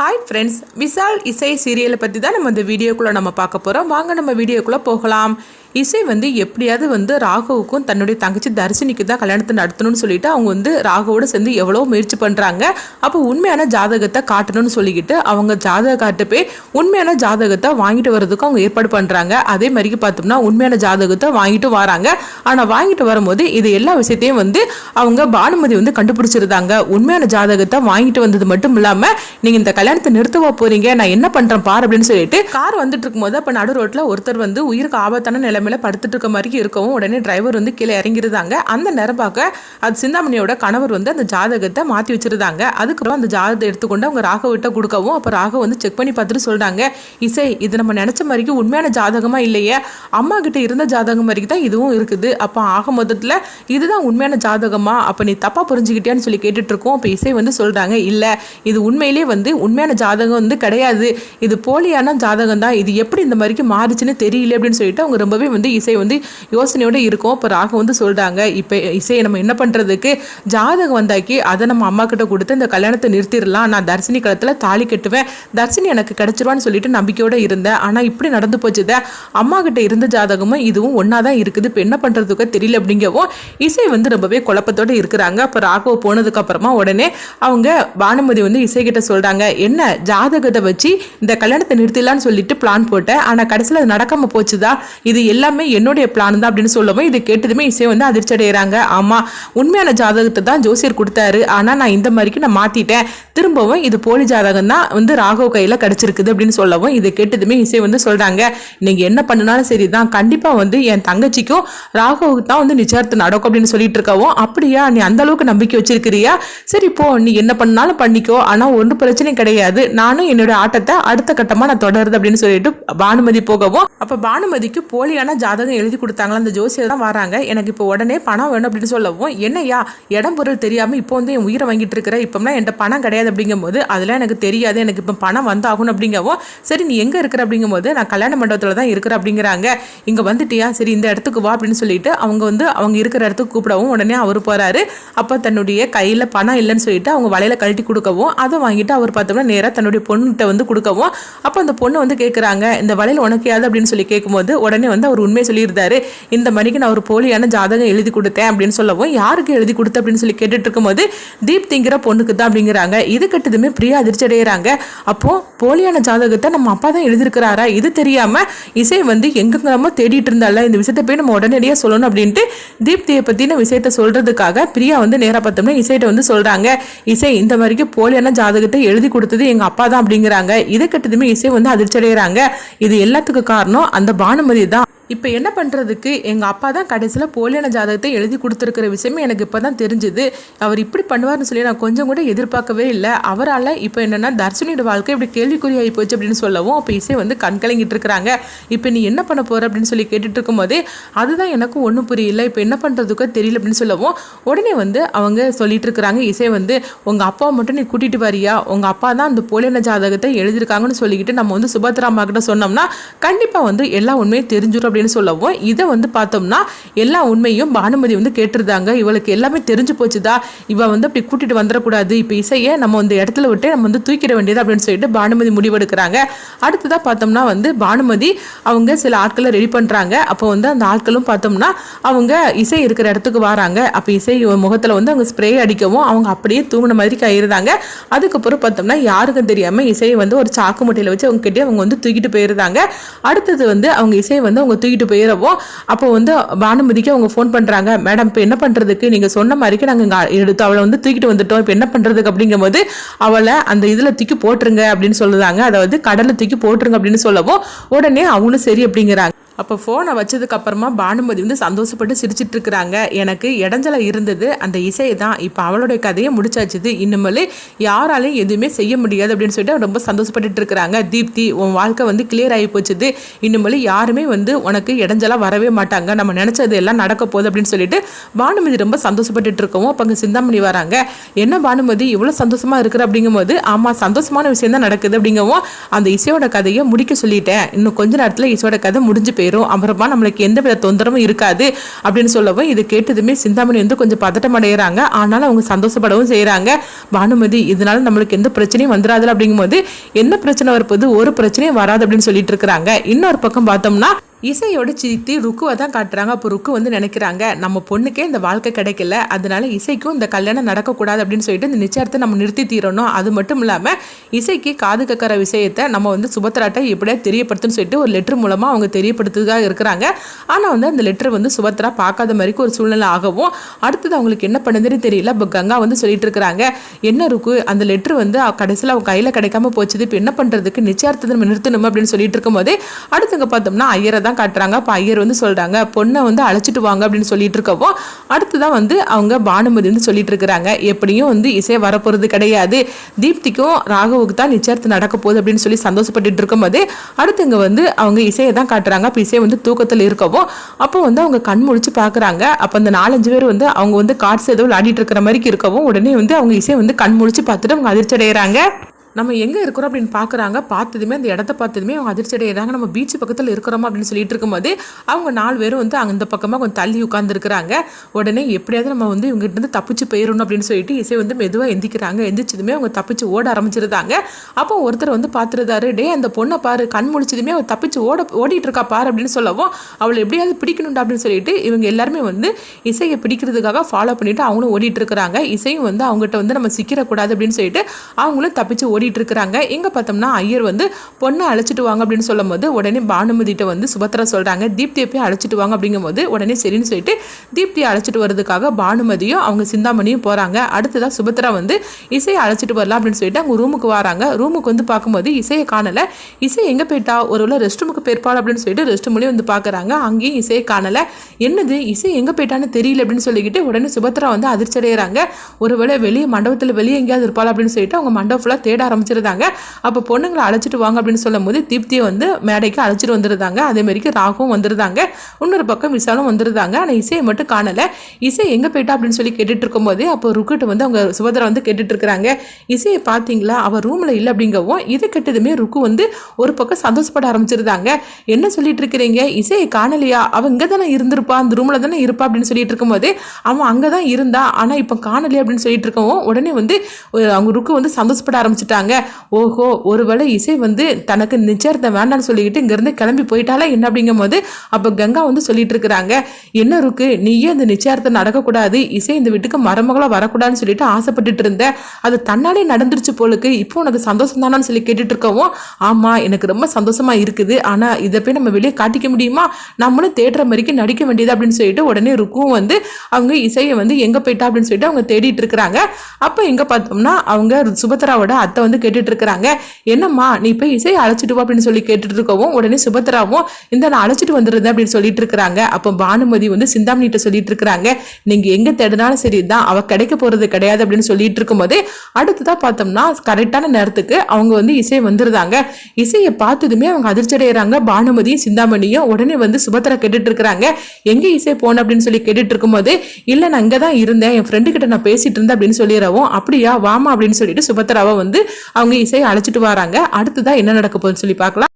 Hi friends, Vishal இசை சீரியலை பற்றி தான் நம்ம இந்த வீடியோக்குள்ளே நம்ம பார்க்க போகிறோம். வாங்க நம்ம வீடியோக்குள்ளே போகலாம். இசை எப்படியாவது ராகவுக்கும் தன்னுடைய தங்கச்சி தர்ஷினிக்கு தான் கல்யாணத்தை நடத்தணும்னு சொல்லிட்டு அவங்க ராகவோட சேர்ந்து எவ்வளோ முயற்சி பண்ணுறாங்க. அப்போ உண்மையான ஜாதகத்தை காட்டணும்னு சொல்லிக்கிட்டு அவங்க ஜாதக காட்டு போய் உண்மையான ஜாதகத்தை வாங்கிட்டு வர்றதுக்கு அவங்க ஏற்பாடு பண்ணுறாங்க. அதே மாதிரி பார்த்தோம்னா உண்மையான ஜாதகத்தை வாங்கிட்டு வராங்க. ஆனால் வாங்கிட்டு வரும்போது இது எல்லா விஷயத்தையும் அவங்க பானுமதி கண்டுபிடிச்சிருந்தாங்க. உண்மையான ஜாதகத்தை வாங்கிட்டு வந்தது மட்டும் இல்லாமல் நீங்கள் இந்த கல்யாணத்தை நிறுத்தவா போறீங்க, நான் என்ன பண்ணுறேன் பார் அப்படின்னு சொல்லிட்டு கார் வந்துட்டு இருக்கும்போது அப்போ நடு ரோட்டில் ஒருத்தர் உயிருக்கு ஆபத்தான நிலைமையில படுத்துட்டு இருக்க மாதிரி இருக்கவும் உடனே டிரைவர் கீழே இறங்கிருந்தாங்க. அந்த நேரம் பார்க்க அது சிந்தாமணியோட கணவர் அந்த ஜாதகத்தை மாற்றி வச்சிருந்தாங்க. அதுக்கப்புறம் அந்த ஜாதகத்தை எடுத்துக்கொண்டு அவங்க ராகவிட்ட கொடுக்கவும் அப்போ ராக செக் பண்ணி பார்த்துட்டு சொல்றாங்க, இசை இது நம்ம நினைச்ச மாதிரிக்கு உண்மையான ஜாதகமா இல்லையே, அம்மா கிட்ட இருந்த ஜாதகம் மாதிரி தான் இதுவும் இருக்குது. அப்போ ஆக மொத்தத்தில் இதுதான் உண்மையான ஜாதகமா, அப்போ நீ தப்பா புரிஞ்சுக்கிட்டியான்னு சொல்லி கேட்டுட்டு இருக்கோம். அப்போ இசை சொல்றாங்க, இல்ல இது உண்மையிலே உண்மையான ஜாதகம் கிடையாது, இது போலியான ஜாதகம் தான், இது எப்படி இந்த மாதிரிக்கு மாறிச்சுன்னு தெரியல அப்படின்னு சொல்லிட்டு அவங்க ரொம்பவே இசை யோசனையோட இருக்கும். இப்போ ராக சொல்றாங்க, இப்போ இசையை நம்ம என்ன பண்றதுக்கு, ஜாதகம் வந்தாக்கி அதை நம்ம அம்மா கிட்ட கொடுத்து இந்த கல்யாணத்தை நிறுத்திடலாம், நான் தர்ஷினி களத்துல தாலி கட்டுவேன், தர்ஷினி எனக்கு கிடைச்சிருவான்னு சொல்லிட்டு நம்பிக்கையோட இருந்தேன். ஆனா இப்படி நடந்து போச்சுத, அம்மா கிட்ட இருந்த ஜாதகமும் இதுவும் ஒன்னாதான் இருக்குது, இப்போ என்ன பண்றதுக்கு தெரியல அப்படிங்கவும் இசை ரொம்பவே குழப்பத்தோட இருக்கிறாங்க. அப்போ ராகவ போனதுக்கு அப்புறமா உடனே அவங்க பானுமதி இசை கிட்ட சொல்றாங்க, என்ன ஜாதகத்தை வச்சு இந்த கல்யாணத்தை நிறுத்திடலான்னு சொல்லிட்டு பிளான் போட்டேன், ஆனா கடைசியில் அது நடக்காம போச்சுதா, இது எல்லாமே என்னுடைய பிளான் தான் அப்படின்னு சொல்லவும் இது கேட்டதுமே இசை அதிர்ச்சி அடைகிறாங்க. ஆமா உண்மையான ஜாதகத்தை தான் ஜோசியர் கொடுத்தாரு, ஆனா நான் இந்த மாதிரிக்கு நான் மாத்திட்டேன், திரும்பவும் இது போலி ஜாதகம் தான் ராகவ் கையில கிடைச்சிருக்குது அப்படின்னு சொல்லவும் இது கேட்டதுமே இசை சொல்றாங்க, நீங்க என்ன பண்ணினாலும் சரிதான், கண்டிப்பா என் தங்கச்சிக்கும் ராகவுக்கு தான் நிச்சயத்து நடக்கும் அப்படின்னு சொல்லிட்டு இருக்கவும், அப்படியா நீ அந்த அளவுக்கு நம்பிக்கை வச்சிருக்கிறியா, சரி போ நீ என்ன பண்ணாலும் பண்ணிக்கோ, ஆனா ஒன்றும் பிரச்சனை கிடையாது, நானும் என்னோட ஆட்டத்தை அடுத்த கட்டமா நான் தொடருது அப்படின்னு சொல்லிட்டு பானுமதி போகவும் அப்ப பானுமதிக்கு போலியான ஜாதகம் எழுதி கொடுத்தாங்களா அந்த ஜோசியர் தான் வராங்க, எனக்கு இப்போ உடனே பணம் வேணும் அப்படின்னு சொல்லவும், என்னையா இடம் பொருள் தெரியாம இப்போ என் உயிரை வாங்கிட்டு இருக்கிற, இப்போம்னா என்கிட்ட பணம் கிடையாது அப்படிங்கும் போது அதெல்லாம் எனக்கு தெரியாது, எனக்கு இப்போ பணம் வந்தாகணும் அப்படிங்கவும், சரி நீ எங்க இருக்கிற அப்படிங்கும் போது நான் கல்யாண மண்டபத்துல தான் இருக்கிற அப்படிங்கிறாங்க, இங்க வந்துட்டியா சரி இந்த இடத்துக்கு வா அப்படின்னு சொல்லிட்டு அவங்க அவங்க இருக்கிற இடத்துக்கு கூப்பிடவும் உடனே அவர் போறாரு. அப்ப தன்னுடைய கையில பணம் இல்லைன்னு சொல்லிட்டு அவங்க வலையில கழட்டி கொடுக்கவும் அதை வாங்கிட்டு அவர் பார்த்தோம்னா நேராக தன்னுடைய பொண்ணுகிட்ட கொடுக்கவும் அப்போ அந்த பொண்ணு கேட்குறாங்க, இந்த வலையில் உனக்கு யாது அப்படின்னு சொல்லி கேட்கும்போது உடனே அவர் உண்மையை சொல்லியிருந்தாரு, இந்த மணிக்கு நான் ஒரு போலியான ஜாதகம் எழுதி கொடுத்தேன் அப்படின்னு சொல்லவும், யாருக்கு எழுதி கொடுத்த அப்படின்னு சொல்லி கேட்டுட்டு இருக்கும்போது தீப்திங்கிற பொண்ணுக்கு தான் அப்படிங்கிறாங்க. இது கட்டதுமே பிரியா அதிர்ச்சி அடைகிறாங்க. அப்போ போலியான ஜாதகத்தை நம்ம அப்பா தான் எழுதியிருக்கிறாரா, இது தெரியாம இசை எங்கெங்கமோ தேடிட்டு இருந்தால, இந்த விஷயத்தை போய் நம்ம உடனடியாக சொல்லணும் அப்படின்ட்டு தீப்தியை பத்தின விஷயத்த சொல்றதுக்காக பிரியா நேரா பார்த்தோம்னா இசைட்ட சொல்றாங்க, இசை இந்த மாதிரிக்கு போலியான ஜாதகத்தை எழுதி கொடுத்தது எங்க அப்பா தான் அப்படிங்கிறாங்க. இது கட்டதுமே இசை அதிர்ச்சி அடைகிறாங்க. இது எல்லாத்துக்கும் காரணம் அந்த பானுமதி தான். இப்போ என்ன பண்ணுறதுக்கு, எங்கள் அப்பா தான் கடைசியில் போலியான ஜாதகத்தை எழுதி கொடுத்துருக்கிற விஷயமே எனக்கு இப்போ தான் தெரிஞ்சுது, அவர் இப்படி பண்ணுவார்னு சொல்லி நான் கொஞ்சம் கூட எதிர்பார்க்கவே இல்லை, அவரால் இப்போ என்னென்னா தர்ஷினியோட வாழ்க்கை இப்படி கேள்விக்குறியாகி போச்சு அப்படின்னு சொல்லவும் அப்போ இசை கண்கலங்கிட்டு இருக்கிறாங்க. இப்போ நீ என்ன பண்ண போகிற அப்படின்னு சொல்லி கேட்டுட்டு இருக்கும்போதே அதுதான் எனக்கும் ஒன்றும் புரியல, இப்போ என்ன பண்ணுறதுக்கோ தெரியல அப்படின்னு சொல்லவும் உடனே அவங்க சொல்லிட்டு இருக்கிறாங்க, இசை உங்கள் அப்பாவை மட்டும் நீ கூட்டிகிட்டு வரியா, உங்கள் அப்பா தான் அந்த போலியான ஜாதகத்தை எழுதியிருக்காங்கன்னு சொல்லிக்கிட்டு நம்ம சுபத்ரா அம்மா கிட்ட சொன்னோம்னா கண்டிப்பாக எல்லா உண்மையும் தெரிஞ்சிடும் சொல்லவும் இதை பார்த்தோம்னா எல்லா உண்மையும் பானுமதி கேட்டிருந்தாங்க, இவளுக்கு எல்லாமே தெரிஞ்சு போச்சுதா, இவ அப்படி கூட்டிட்டு வந்துடக்கூடாது, இப்ப இசையை நம்ம இந்த இடத்துல விட்டு நம்ம தூக்கிட வேண்டியது அப்படின்னு சொல்லிட்டு பானுமதி முடிவெடுக்கிறாங்க. அடுத்ததா பார்த்தோம்னா பானுமதி அவங்க சில ஆட்களை ரெடி பண்றாங்க. அப்போ அந்த ஆட்களும் பார்த்தோம்னா அவங்க இசை இருக்கிற இடத்துக்கு வராங்க. அப்ப இசை முகத்துல அவங்க ஸ்ப்ரே அடிக்கவும் அவங்க அப்படியே தூங்கின மாதிரி கயிறுதாங்க. அதுக்கப்புறம் பார்த்தோம்னா யாருக்கும் தெரியாம இசையை ஒரு சாக்கு முட்டையில வச்சு அவங்க கிட்டே அவங்க தூக்கிட்டு போயிருந்தாங்க. அடுத்தது அவங்க இசையை அவங்க தூக்கிட்டு போயிடவும் அப்போ பானுமதிக்கு அவங்க ஃபோன் பண்றாங்க, மேடம் இப்போ என்ன பண்றதுக்கு, நீங்க சொன்ன மாதிரிக்கு நாங்க எடுத்து அவளை தூக்கிட்டு வந்துட்டோம், இப்போ என்ன பண்றதுக்கு அப்படிங்கும் போது அவளை அந்த இதுல தூக்கி போட்டுருங்க அப்படின்னு சொல்லுதாங்க, அதாவது கடலை தூக்கி போட்டுருங்க அப்படின்னு சொல்லவும் உடனே அவங்களும் சரி அப்படிங்கிறாங்க. அப்போ ஃபோனை வச்சதுக்கு அப்புறமா பானுமதி சந்தோஷப்பட்டு சிரிச்சிட்டு இருக்கிறாங்க, எனக்கு இடைஞ்சல இருந்தது அந்த இசை தான், இப்போ அவளுடைய கதையை முடிச்சாச்சுது, இனிமேல் யாராலையும் எதுவுமே செய்ய முடியாது அப்படின்னு சொல்லிட்டு ரொம்ப சந்தோஷப்பட்டு இருக்கிறாங்க. தீப்தி உன் வாழ்க்கை கிளியர் ஆகி போச்சுது, இனிமேல் யாருமே உனக்கு இடைஞ்சலாக வரவே மாட்டாங்க, நம்ம நினைச்சது எல்லாம் நடக்க போகுது அப்படின்னு சொல்லிட்டு பானுமதி ரொம்ப சந்தோஷப்பட்டு இருக்கவும் அப்போ அங்கே சிந்தாமணி வராங்க. என்ன பானுமதி இவ்வளோ சந்தோஷமா இருக்கிற அப்படிங்கும்போது, ஆமாம் சந்தோஷமான விஷயம் தான் நடக்குது அப்படிங்கவும் அந்த இசையோட கதையை முடிக்க சொல்லிட்டேன், இன்னும் கொஞ்ச நேரத்தில் இசையோட கதை முடிஞ்சு போயிடும், போயிடும், அப்புறமா நம்மளுக்கு எந்த வித தொந்தரவும் இருக்காது அப்படின்னு சொல்லவும் இது கேட்டதுமே சிந்தாமணி வந்து கொஞ்சம் பதட்டம் அடைகிறாங்க. ஆனாலும் அவங்க சந்தோஷப்படவும் செய்கிறாங்க. பானுமதி இதனால நம்மளுக்கு எந்த பிரச்சனையும் வந்துடாது அப்படிங்கும்போது என்ன பிரச்சனை வரப்போது, ஒரு பிரச்சனையும் வராது அப்படின்னு சொல்லிட்டு இருக்கிறாங்க. இன்னொரு பக்கம் பார்த்தோம்னா இசையோட சித்தி ருக்குவை தான் காட்டுறாங்க. அப்போ ருக்கு வந்து நினைக்கிறாங்க நம்ம பொண்ணுக்கே இந்த வாழ்க்கை கிடைக்கல, அதனால இசைக்கும் இந்த கல்யாணம் நடக்கக்கூடாது அப்படின்னு சொல்லிட்டு இந்த நிச்சயத்தை நம்ம நிறுத்தி தீரணும். அது மட்டும் இல்லாமல் இசைக்கு காது கக்கிற விஷயத்தை நம்ம வந்து சுபத்ராட்ட எப்படியா தெரியப்படுத்துன்னு சொல்லிட்டு ஒரு லெட்டர் மூலமாக அவங்க தெரியப்படுத்துறதாக இருக்கிறாங்க. ஆனால் வந்து அந்த லெட்டர் வந்து சுபத்ரா பார்க்காத மாதிரிக்கு ஒரு சூழ்நிலை ஆகவும் அடுத்தது அவங்களுக்கு என்ன பண்ணுதுன்னு தெரியல. இப்போ கங்கா வந்து சொல்லிட்டு இருக்கிறாங்க, என்ன ருக்கு அந்த லெட்டர் வந்து கடைசியில் அவங்க கையில் கிடைக்காம போச்சுது, இப்போ என்ன பண்ணுறதுக்கு நிச்சயத்தை நம்ம நிறுத்தணும் அப்படின்னு சொல்லிட்டு இருக்கும்போதே அடுத்தங்க பார்த்தோம்னா ஐயரை காட்டுறாங்க. அப்ப ஐயர் வந்து சொல்றாங்க பொண்ணை வந்து அழைச்சிட்டு வாங்க அப்படின்னு சொல்லிட்டு இருக்கவும் அடுத்துதான் வந்து அவங்க பானுமதி வந்து சொல்லிட்டு இருக்கிறாங்க, எப்படியும் வந்து இசை வரப்போறது கிடையாது, தீப்திக்கும் ராகவுக்கு தான் நிச்சயத்து நடக்க போகுது அப்படின்னு சொல்லி சந்தோஷப்பட்டு இருக்கும்போது அடுத்து இங்க வந்து அவங்க இசையை தான் காட்டுறாங்க. அப்ப இசை வந்து தூக்கத்தில் இருக்கவும் அப்போ வந்து அவங்க கண் முழிச்சு பாக்குறாங்க. அப்ப அந்த 4-5 பேர் வந்து அவங்க வந்து கார்ட்ஸ் ஏதோ விளையாடிட்டு இருக்கிற மாதிரி இருக்கவும் உடனே வந்து அவங்க இசை வந்து கண் முழிச்சு பார்த்துட்டு அவங்க அதிர்ச்சி அடைகிறாங்க. நம்ம எங்கே இருக்கிறோம் அப்படின்னு பார்க்குறாங்க. பார்த்ததுமே அந்த இடத்த பார்த்ததுமே அவங்க அதிர்ச்சி அடைகிறாங்க. நம்ம பீச் பக்கத்தில் இருக்கிறோமா அப்படின்னு சொல்லிட்டு இருக்கும்போது அவங்க 4 பேரும் வந்து அந்த பக்கமாக கொஞ்சம் தள்ளி உட்காந்துருக்குறாங்க. உடனே எப்படியாவது நம்ம வந்து இவங்ககிட்ட இருந்து தப்பிச்சு போயிடணும் அப்படின்னு சொல்லிட்டு இசை வந்து மெதுவாக எந்திக்கிறாங்க. எந்திரிச்சதுமே அவங்க தப்பிச்சு ஓட ஆரம்பிச்சிருந்தாங்க. அப்போ ஒருத்தர் வந்து பார்த்துருந்தாரு, டே அந்த பொண்ணை பாரு, கண் முழிச்சதுமே அவள் தப்பிச்சு ஓடிட்டு இருக்கா பாரு அப்படின்னு சொல்லவும் அவளை எப்படியாவது பிடிக்கணும்டா அப்படின்னு சொல்லிட்டு இவங்க எல்லாருமே வந்து இசையை பிடிக்கிறதுக்காக ஃபாலோ பண்ணிட்டு அவங்களும் ஓடிட்டு இருக்கிறாங்க. இசையும் வந்து அவங்ககிட்ட வந்து நம்ம சிக்கிடக்கூடாது அப்படின்னு சொல்லிட்டு அவங்களும் தப்பிச்சு ஓடிட்டு இருக்கிறாங்க. எங்க பார்த்தோம்னா ஐயர் வந்து பொண்ணை அழைச்சிட்டு வாங்க அப்படின்னு சொல்லும் போது உடனே பானுமதிட்ட வந்து சுபத்ரா சொல்றாங்க, தீப்தியை போய் அழைச்சிட்டு வாங்க அப்படிங்கும் போது உடனே சரின்னு சொல்லிட்டு தீப்தியை அழைச்சிட்டு வரதுக்காக பானுமதியும் அவங்க சிந்தாமணியும் போறாங்க. அடுத்ததான் சுபத்ரா வந்து இசையை அழைச்சிட்டு வரலாம் அப்படின்னு சொல்லிட்டு அவங்க ரூமுக்கு வராங்க. ரூமுக்கு வந்து பார்க்கும்போது இசையை காணல. இசை எங்க போயிட்டா, ஒருவேளை ரெஸ்ட் ரூமுக்கு போயிருப்பாள் அப்படின்னு சொல்லிட்டு ரெஸ்ட் ரூம்லயும் வந்து பாக்குறாங்க. அங்கேயும் இசையை காணல. என்னது இசை எங்க போயிட்டான்னு தெரியல அப்படின்னு சொல்லிக்கிட்டு உடனே சுபத்ரா வந்து அதிர்ச்சி அடைகிறாங்க. ஒருவேளை வெளியே மண்டபத்தில் வெளியே எங்கேயாவது இருப்பாள் அப்படின்னு சொல்லிட்டு அவங்க மண்டபம் ஃபுல்லாக தேட ஆரம்பிச்சிருந்தாங்க. அப்போ பொண்ணுங்களை அழைச்சிட்டு வாங்க அப்படின்னு சொல்லும் போது தீப்தியை வந்து மேடைக்கு அழைச்சிட்டு வந்துருந்தாங்க. அதே மாதிரிக்கு ராகவும் வந்துருந்தாங்க. இன்னொரு பக்கம் விசாலும் வந்துருந்தாங்க. ஆனால் இசையை மட்டும் காணல. இசை எங்க போயிட்டா அப்படின்னு சொல்லி கேட்டுட்டு இருக்கும் போது அப்போ ருக்கிட்ட வந்து அவங்க சுபத்ரா வந்து கேட்டுட்டு இருக்கிறாங்க, இசையை பார்த்தீங்களா, அவ ரூம்ல இல்லை அப்படிங்கவும் இதை கெட்டதுமே ருக்கு வந்து ஒரு பக்கம் சந்தோஷப்பட ஆரம்பிச்சிருந்தாங்க. என்ன சொல்லிட்டு இருக்கிறீங்க, இசையை காணலையா, அவ இங்கே தானே இருந்திருப்பா, அந்த ரூம்ல தானே இருப்பா அப்படின்னு சொல்லிட்டு இருக்கும்போது அவன் அங்கதான் இருந்தா ஆனா இப்போ காணலையா அப்படின்னு சொல்லிட்டு இருக்கவும் உடனே வந்து அவங்க ருக்கு வந்து சந்தோஷப்பட ஆரம்பிச்சிட்டாங்க. ஓஹோ, ஒருவேளை இசை வந்து தனக்கு நிச்சயத்தை வேண்டாம்னு சொல்லிக்கிட்டு இங்கிருந்து கிளம்பி போயிட்டாலே என்ன அப்படிங்கும் போது அப்போ கங்கா வந்து சொல்லிட்டு இருக்கிறாங்க, என்ன இருக்கு நீயே இந்த நிச்சயத்தை நடக்கக்கூடாது, இசை இந்த வீட்டுக்கு மருமகளாக வரக்கூடாதுன்னு சொல்லிட்டு ஆசைப்பட்டுட்டு இருந்த, அது தன்னாலே நடந்துருச்சு போலுக்கு, இப்போ உனக்கு சந்தோஷம் தானான்னு சொல்லி கேட்டுட்டு இருக்கவும் ஆமா எனக்கு ரொம்ப சந்தோஷமா இருக்குது, ஆனா இதை போய் நம்ம வெளியே காட்டிக்க முடியுமா, நம்மளும் தேடுற மாதிரிக்கு நடிக்க வேண்டியது அப்படின்னு சொல்லிட்டு உடனே ருக்கும் வந்து அவங்க இசையை வந்து எங்க போயிட்டா அப்படின்னு சொல்லிட்டு அவங்க தேடிட்டு இருக்கிறாங்க. அப்ப எங்க பார்த்தோம்னா அவங்க சுபத்ராவோட அத்தை வந்து கேட்டுட்டு இருக்கிறாங்க, என்னம்மா நீ போய் இசையை அழைச்சிட்டு வா அப்படின்னு சொல்லி கேட்டுட்டு இருக்கவும் உடனே சுபத்ராவும் இந்த நான் அழைச்சிட்டு வந்துருந்தேன் அப்படின்னு சொல்லிட்டு இருக்கிறாங்க. அப்போ பானுமதி வந்து சிந்தாமணிட்ட சொல்லிட்டு இருக்கிறாங்க, நீங்க எங்க தேடினாலும் சரிதான், அவ கிடைக்க போறது கிடையாது அப்படின்னு சொல்லிட்டு இருக்கும்போது அடுத்துதான் பார்த்தோம்னா கரெக்டான நேரத்துக்கு அவங்க வந்து இசை வந்துருந்தாங்க. இசையை பார்த்ததுமே அவங்க அதிர்ச்சி அடைகிறாங்க. பானுமதியும் சிந்தாமணியும் உடனே வந்து சுபத்ரா கேட்டுட்டு இருக்கிறாங்க, எங்க இசை போன அப்படின்னு சொல்லி கேட்டுட்டு இருக்கும்போது இல்ல நான் இங்கதான் இருந்தேன், என் ஃப்ரெண்டு கிட்ட நான் பேசிட்டு இருந்தேன் அப்படின்னு சொல்லிடுறவும் அப்படியா வாமா அப்படின்னு சொல்லிட்டு சுபத்ராவை வந்து அவங்க இசையை அழைச்சிட்டு வராங்க. அடுத்துதான் என்ன நடக்க போகுதுன்னு சொல்லி பார்க்கலாம்.